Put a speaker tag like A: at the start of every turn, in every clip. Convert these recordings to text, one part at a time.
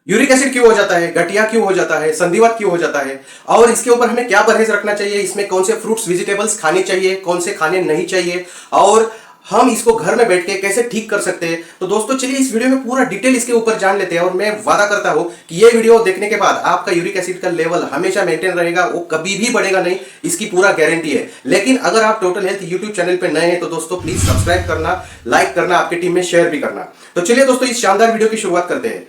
A: Uric acid क्यों हो जाता है, गठिया क्यों हो जाता है, संधिवात क्यों हो जाता है, और इसके ऊपर हमें क्या परहेज रखना चाहिए, इसमें कौन से फ्रूट्स वेजिटेबल्स खाने चाहिए, कौन से खाने नहीं चाहिए, और हम इसको घर में बैठ के कैसे ठीक कर सकते हैं। तो दोस्तों चलिए इस वीडियो में पूरा डिटेल इसके ऊपर जान लेते हैं, और मैं वादा करता हूं कि ये वीडियो देखने के बाद आपका यूरिक एसिड का लेवल हमेशा मेंटेन रहेगा, वो कभी भी बढ़ेगा नहीं, इसकी पूरा गारंटी है। लेकिन अगर आप टोटल हेल्थ यूट्यूब चैनल पे नए हैं तो दोस्तों प्लीज सब्सक्राइब करना, लाइक करना, आपकी टीम में शेयर भी करना। तो चलिए दोस्तों इस शानदार वीडियो की शुरुआत करते हैं।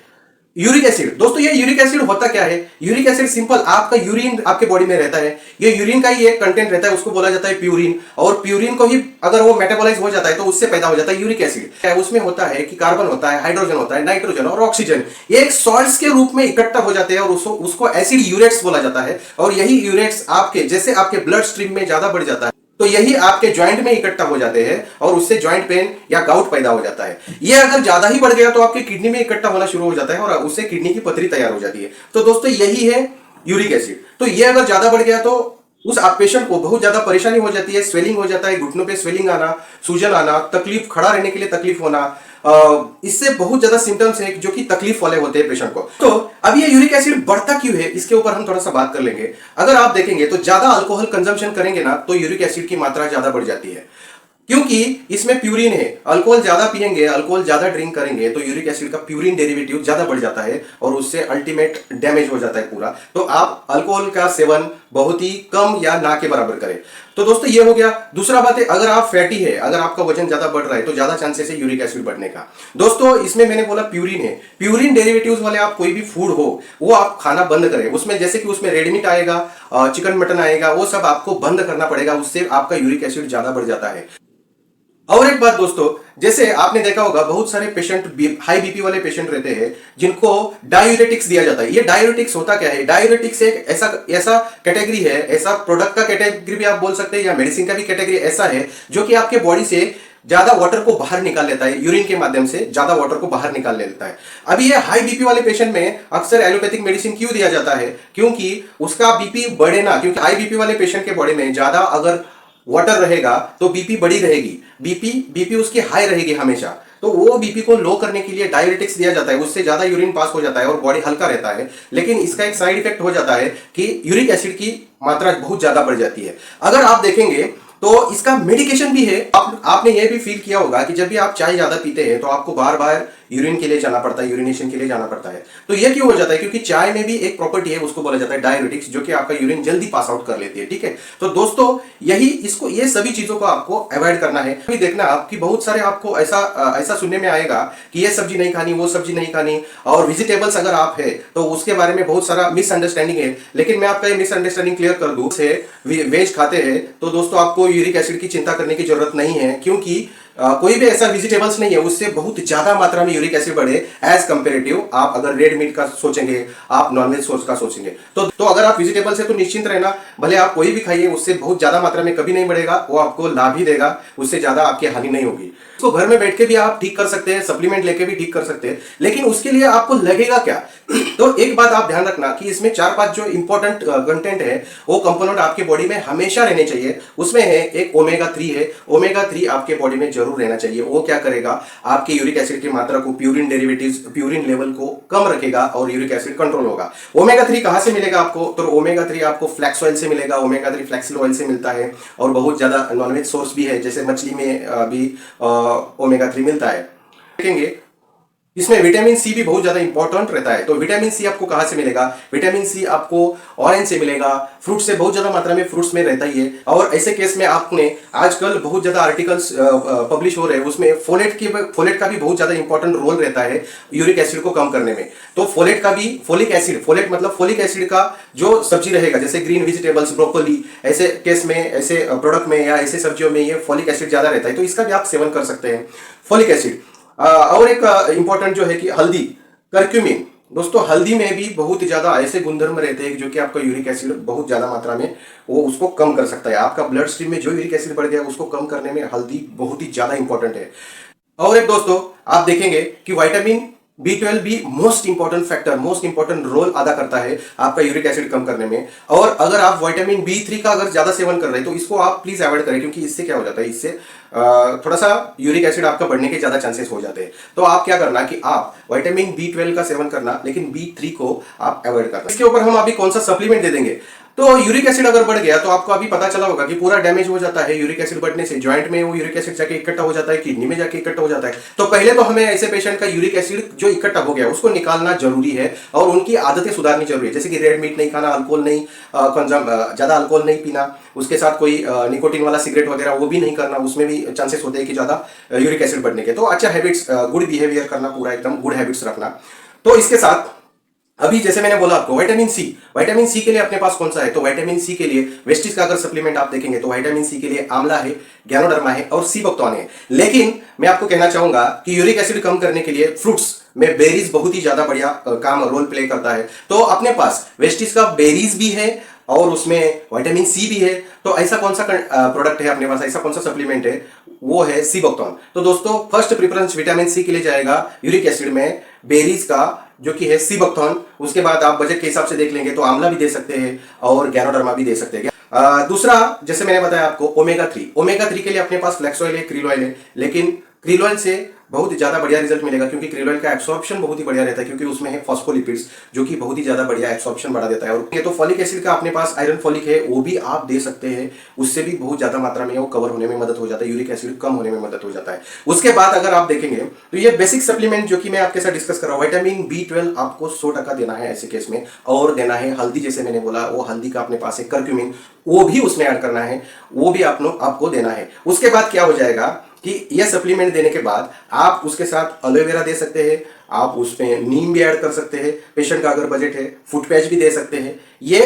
A: यूरिक एसिड, दोस्तों ये यूरिक एसिड होता क्या है? यूरिक एसिड सिंपल आपका यूरिन आपके बॉडी में रहता है, ये यूरिन का ही एक कंटेंट रहता है, उसको बोला जाता है प्यूरिन, और प्यूरिन को ही अगर वो मेटाबोलाइज हो जाता है तो उससे पैदा हो जाता है यूरिक एसिड। उसमें होता है कि कार्बन होता है, हाइड्रोजन होता है, नाइट्रोजन और ऑक्सीजन, ये एक सॉल्ट्स के रूप में इकट्ठा हो जाते हैं और उसको एसिड यूरेट्स बोला जाता है। और यही यूरेट्स आपके जैसे आपके ब्लड स्ट्रीम में ज्यादा बढ़ जाता है तो यही आपके ज्वाइंट में इकट्ठा हो जाते हैं और उससे ज्वाइंट पेन या गाउट पैदा हो जाता है। ये अगर ज्यादा ही बढ़ गया तो आपके किडनी में इकट्ठा होना शुरू हो जाता है और उससे किडनी की पथरी तैयार हो जाती है। तो दोस्तों यही है यूरिक एसिड। तो ये अगर ज्यादा बढ़ गया तो उस पेशेंट को बहुत ज्यादा परेशानी हो जाती है, स्वेलिंग हो जाता है, घुटनों पे स्वेलिंग आना, सूजन आना, तकलीफ, खड़ा रहने के लिए तकलीफ होना, इससे बहुत ज्यादा सिम्टम्स है जो कि तकलीफ वाले होते हैं पेशेंट को। तो अब ये यूरिक एसिड बढ़ता क्यों है इसके ऊपर हम थोड़ा सा बात कर लेंगे। अगर आप देखेंगे तो ज्यादा अल्कोहल कंजम्पशन करेंगे ना तो यूरिक एसिड की मात्रा ज्यादा बढ़ जाती है, क्योंकि इसमें प्यूरिन है। अल्कोहल ज्यादा पिएंगे, अल्कोहल ज्यादा ड्रिंक करेंगे तो यूरिक एसिड का प्यूरिन डेरिवेटिव ज्यादा बढ़ जाता है और उससे अल्टीमेट डैमेज हो जाता है पूरा। तो आप अल्कोहल का सेवन बहुत ही कम या ना के बराबर करें। तो दोस्तों ये हो गया। दूसरा बात है, अगर आप फैटी है, अगर आपका वजन ज्यादा बढ़ रहा है तो ज्यादा चांसेस है यूरिक एसिड बढ़ने का। दोस्तों इसमें मैंने बोला प्यूरिन है, प्यूरिन डेरिवेटिव्स वाले आप कोई भी फूड हो वो आप खाना बंद करें। उसमें जैसे कि उसमें रेड मीट आएगा, चिकन मटन आएगा, वो सब आपको बंद करना पड़ेगा, उससे आपका यूरिक एसिड ज्यादा बढ़ जाता है। और एक बात दोस्तों, जैसे आपने देखा होगा बहुत सारे पेशेंट हाई बीपी वाले पेशेंट रहते हैं जिनको डायूरेटिक्स दिया जाता है। ये डायूरेटिक्स होता क्या है? डायूरेटिक्स एक ऐसा कैटेगरी है, ऐसा प्रोडक्ट का कैटेगरी भी आप बोल सकते हैं या मेडिसिन का भी कैटेगरी ऐसा है जो कि आपके बॉडी से ज्यादा वाटर को बाहर निकाल लेता है, यूरिन के माध्यम से ज्यादा वाटर को बाहर निकाल लेता है। अभी ये हाई बीपी वाले पेशेंट में अक्सर एलोपैथिक मेडिसिन क्यों दिया जाता है? क्योंकि उसका बीपी बढ़े ना, क्योंकि हाई बीपी वाले पेशेंट के बॉडी में ज्यादा अगर वाटर रहेगा तो बीपी बढ़ी रहेगी, बीपी उसकी हाई रहेगी हमेशा। तो वो बीपी को लो करने के लिए डायरेटिक्स दिया जाता है, उससे ज्यादा यूरिन पास हो जाता है और बॉडी हल्का रहता है। लेकिन इसका एक साइड इफेक्ट हो जाता है कि यूरिक एसिड की मात्रा बहुत ज्यादा बढ़ जाती है। अगर आप देखेंगे तो इसका मेडिकेशन भी है। आपने ये भी फील किया होगा कि जब भी आप चाय ज्यादा पीते हैं तो आपको बार बार यूरिन के लिए जाना पड़ता है, यूरिनेशन के लिए जाना पड़ता है। तो ये क्यों हो जाता है? क्योंकि चाय में भी एक प्रॉपर्टी है, उसको बोला जाता है डायरेटिक्स, जो कि आपका यूरिन जल्दी पास आउट कर लेती है। ठीक है, तो दोस्तों ये सभी चीजों को आपको अवॉइड करना है। अभी देखना आपकी बहुत सारे आपको ऐसा सुनने में आएगा कि ये सब्जी नहीं खानी, वो सब्जी नहीं खानी, और वेजिटेबल्स अगर आप है तो उसके बारे में बहुत सारा मिसअंडरस्टैंडिंग है। लेकिन मैं आपका ये मिसअंडरस्टैंडिंग क्लियर कर दूं, से वेज खाते हैं तो दोस्तों आपको यूरिक एसिड की चिंता करने की जरूरत नहीं है, क्योंकि कोई भी ऐसा वेजिटेबल्स नहीं है उससे बहुत ज्यादा मात्रा में यूरिक एसिड बढ़े एज कंपेरेटिव आप अगर रेड मीट का सोचेंगे, आप नॉनवेज सोर्स का सोचेंगे। तो अगर आप वेजिटेबल्स है तो निश्चिंत रहना, भले आप कोई भी खाइए, उससे बहुत ज्यादा मात्रा में कभी नहीं बढ़ेगा, वो आपको लाभ ही देगा, उससे ज्यादा आपकी हानि नहीं होगी। तो घर में बैठ के भी आप ठीक कर सकते हैं, सप्लीमेंट लेके भी ठीक कर सकते हैं, लेकिन उसके लिए आपको लगेगा क्या? तो एक बात आप ध्यान रखना कि इसमें 4-5 जो इंपॉर्टेंट कंटेंट है वो कंपोनेंट आपके बॉडी में हमेशा रहने चाहिए। उसमें है एक ओमेगा 3 है, ओमेगा 3 आपके बॉडी में जरूर रहना चाहिए। वो क्या करेगा? आपके यूरिक एसिड की मात्रा को, प्यूरिन डेरिवेटिव्स, प्यूरिन लेवल को कम रखेगा और यूरिक एसिड कंट्रोल होगा। ओमेगा 3 कहां से मिलेगा आपको? तो ओमेगा 3 आपको फ्लैक्स ऑयल से मिलेगा, ओमेगा 3 फ्लैक्सिल ऑयल से मिलता है, और बहुत ज्यादा नॉनवेज सोर्स भी है, जैसे मछली में भी ओमेगा 3 मिलता है। देखेंगे इसमें विटामिन सी भी बहुत ज्यादा इंपॉर्टेंट रहता है। तो विटामिन सी आपको कहां से मिलेगा? विटामिन सी आपको ऑरेंज से मिलेगा, फ्रूट से बहुत ज्यादा मात्रा में फ्रूट्स में रहता ही है। और ऐसे केस में आपने आजकल बहुत ज्यादा आर्टिकल्स पब्लिश हो रहे हैं, उसमें फोलेट का भी बहुत ज्यादा इंपॉर्टेंट रोल रहता है यूरिक एसिड को कम करने में। तो फोलेट का भी, फोलेट मतलब फोलिक एसिड का जो सब्जी रहेगा, जैसे ग्रीन वेजिटेबल्स, ब्रोकोली, ऐसे केस में, ऐसे प्रोडक्ट में या ऐसे सब्जियों में ये फोलिक एसिड ज्यादा रहता है, तो इसका भी आप सेवन कर सकते हैं, फोलिक एसिड। और एक इंपॉर्टेंट जो है कि हल्दी, करक्यूमिन। दोस्तों हल्दी में भी बहुत ज्यादा ऐसे गुणधर्म रहते हैं जो कि आपका यूरिक एसिड बहुत ज्यादा मात्रा में वो उसको कम कर सकता है। आपका ब्लड स्ट्रीम में जो यूरिक एसिड बढ़ गया उसको कम करने में हल्दी बहुत ही ज्यादा इंपॉर्टेंट है। और एक दोस्तों आप देखेंगे कि विटामिन B12 भी most important factor, most important role अदा करता है आपका यूरिक एसिड कम करने में। और अगर आप विटामिन B3 का अगर ज्यादा सेवन कर रहे हैं तो इसको आप प्लीज अवॉइड करें, क्योंकि इससे क्या हो जाता है, इससे थोड़ा सा यूरिक एसिड आपका बढ़ने के ज़्यादा चांसेस हो जाते हैं। तो आप क्या करना कि आप विटामिन B12 का सेवन करना, लेकिन B3 को आप अवॉइड करना। इसके ऊपर हम अभी कौन सा सप्लीमेंट दे देंगे। तो यूरिक एसिड अगर बढ़ गया तो आपको अभी पता चला होगा कि पूरा डैमेज हो जाता है यूरिक एसिड बढ़ने से। जॉइंट में वो यूरिक एसिड जाके इकट्ठा हो जाता है, किडनी में जाके इकट्ठा हो जाता है। तो पहले तो हमें ऐसे पेशेंट का यूरिक एसिड जो इकट्ठा हो गया उसको निकालना जरूरी है और उनकी आदतें सुधारनी जरूरी है। जैसे कि रेड मीट नहीं खाना, अल्कोहल नहीं ज्यादा अल्कोहल नहीं पीना, उसके साथ कोई निकोटीन वाला सिगरेट वगैरह वो भी नहीं करना, उसमें भी चांसेस होते हैं कि ज्यादा यूरिक एसिड बढ़ने के। तो अच्छा हैबिट्स, गुड बिहेवियर करना, पूरा एकदम गुड हैबिट्स रखना। तो इसके साथ अभी जैसे मैंने बोला आपको विटामिन सी के लिए अपने पास कौन सा है, तो विटामिन सी के लिए वेस्टिज का अगर सप्लीमेंट आप देखेंगे तो विटामिन सी के लिए आंवला है, गैनोडर्मा है और सीबोक्टोन है। लेकिन मैं आपको कहना चाहूंगा कि यूरिक एसिड कम करने के लिए फ्रूट्स में बेरीज बहुत ही ज्यादा बढ़िया काम रोल प्ले करता है। तो अपने पास वेस्टिज का बेरीज भी है और उसमें विटामिन सी भी है। तो ऐसा कौन सा प्रोडक्ट है अपने पास, ऐसा कौन सा सप्लीमेंट है, वो है सीबोक्टोन। तो दोस्तों फर्स्ट प्रेफरेंस विटामिन सी के लिए जाएगा यूरिक एसिड में बेरीज का, जो कि है सीबोक्टोन। उसके बाद आप बजट के हिसाब से देख लेंगे तो आंवला भी दे सकते हैं और गैनोडर्मा भी दे सकते हैं। दूसरा जैसे मैंने बताया आपको ओमेगा 3 के लिए अपने पास फ्लैक्स ऑयल है, क्रील ऑयल है। लेकिन क्रील ऑयल से बहुत ज्यादा बढ़िया रिजल्ट मिलेगा क्योंकि क्रील ऑयल का एब्सॉर्प्शन बहुत ही बढ़िया रहता है, क्योंकि उसमें है फॉस्फोलिपिड्स जो कि बहुत ही ज्यादा बढ़िया एब्सॉर्प्शन बढ़ा देता है। और ये तो फॉलिक एसिड का अपने पास आयरन फॉलिक है, वो भी आप दे सकते हैं, उससे भी बहुत ज्यादा मात्रा में वो कवर होने में मदद हो जाता है, यूरिक एसिड कम होने में मदद हो जाता है। उसके बाद अगर आप देखेंगे तो ये बेसिक सप्लीमेंट जो कि मैं आपके साथ डिस्कस कर रहा हूँ, विटामिन B12 आपको 100% देना है ऐसे केस में। और देना है हल्दी, जैसे मैंने बोला वो हल्दी का अपने पास है, करक्यूमिन वो भी उसमें ऐड करना है, वो भी आपको देना है। उसके बाद क्या हो जाएगा कि यह सप्लीमेंट देने के बाद आप उसके साथ एलोवेरा दे सकते हैं, आप उसमें नीम भी ऐड कर सकते हैं, पेशेंट का अगर बजट है फुट पैच भी दे सकते हैं। ये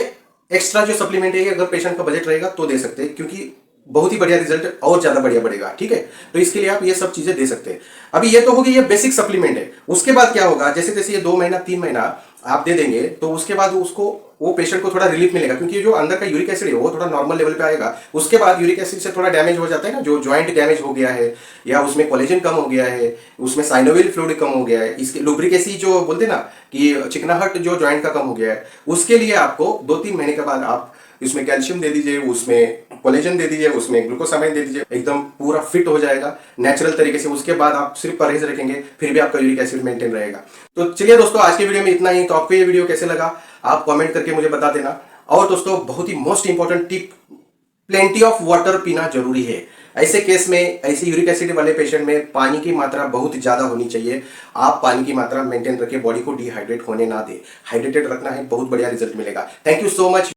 A: एक्स्ट्रा जो सप्लीमेंट है अगर पेशेंट का बजट रहेगा तो दे सकते हैं, क्योंकि बहुत ही बढ़िया रिजल्ट और ज्यादा बढ़िया बढ़ेगा। ठीक है, तो इसके लिए आप ये सब चीजें दे सकते हैं। अभी ये तो होगी, ये बेसिक सप्लीमेंट है। उसके बाद क्या होगा, जैसे जैसे ये 2 महीना 3 महीना आप दे देंगे तो उसके बाद उसको वो पेशेंट को थोड़ा रिलीफ मिलेगा, क्योंकि जो अंदर का यूरिक एसिड है वो थोड़ा नॉर्मल लेवल पे आएगा। उसके बाद यूरिक एसिड से थोड़ा डैमेज हो जाता है ना, जो जॉइंट डैमेज हो गया है या उसमें कोलेजन कम हो गया है, उसमें साइनोवियल फ्लूइड कम हो गया है, इसके लुब्रिकेसी जो बोलते हैं ना कि चिकनाहट जो जॉइंट का कम हो गया है, उसके लिए आपको 2-3 महीने के बाद आप इसमें कैल्शियम दे दीजिए, उसमें कोलेजन दे दीजिए, उसमें ग्लूकोसामाइन दे दीजिए, एकदम पूरा फिट हो जाएगा नेचुरल तरीके से। उसके बाद आप सिर्फ परहेज रखेंगे फिर भी आपका यूरिक एसिड मेंटेन रहेगा। तो चलिए दोस्तों, आज के वीडियो में इतना ही। तो आपको ये वीडियो कैसे लगा आप कमेंट करके मुझे बता देना। और दोस्तों बहुत ही most important tip, plenty of water पीना जरूरी है। ऐसे केस में, ऐसे यूरिक एसिड वाले पेशेंट में पानी की मात्रा बहुत ज्यादा होनी चाहिए। आप पानी की मात्रा मेंटेन रखें, बॉडी को डिहाइड्रेट होने ना दे, हाइड्रेटेड रखना है, बहुत बढ़िया रिजल्ट मिलेगा। Thank you so much.